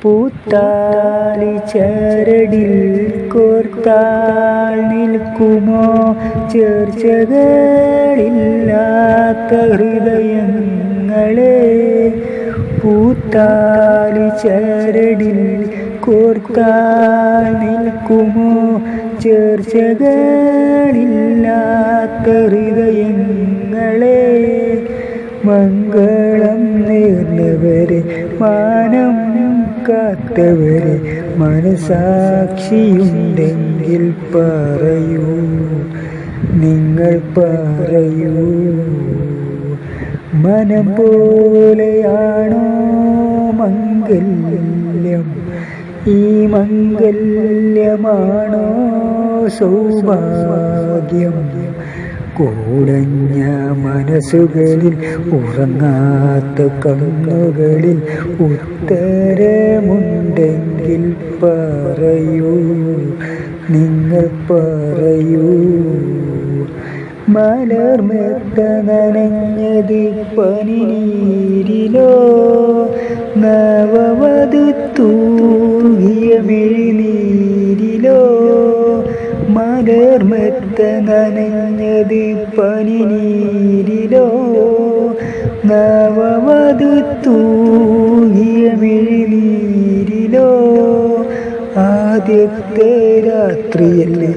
പൂത്താലി ചരടിൽ കോർത്താൽ നിൽക്കുമോ ചേർച്ചകളില്ലാത്ത ഹൃദയങ്ങളെ. പൂത്താലി ചരടിൽ കോർത്താൽ നിൽക്കുമോ ചേർച്ചകളില്ലാത്ത ഹൃദയങ്ങളെ. മംഗളം നേർന്നവരെ, മാനം കാത്തവരെ, മനസാക്ഷിയുണ്ടെങ്കിൽ പറയൂ, നിങ്ങൾ പറയൂ. മനം പോലെയാണോ മംഗല്യം? ഈ മംഗല്യമാണോ സൗഭാഗ്യം? കൂടഞ്ഞ മനസ്സുകളിൽ, ഉറങ്ങാത്ത കണ്ണുകളിൽ ഉത്തരമുണ്ടെങ്കിൽ പറയൂ, നിങ്ങൾ പറയൂ. മലർമെത്ത നനഞ്ഞത് പനിനീരിലോ, നവവധു തൂകിയ മിഴിനീരിലോ. മലർമെത്ത നനഞ്ഞത് പനിനീരിലോ, നവവധു തൂകിയ മിഴിനീരിലോ. ആദ്യത്തെ രാത്രിയല്ലേ,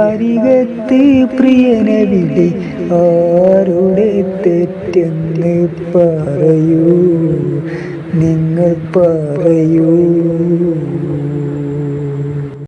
അരികത്ത് പ്രിയനവിടെ, ആരുടെ തെറ്റെന്ന് പറയൂ, നിങ്ങൾ പറയൂ.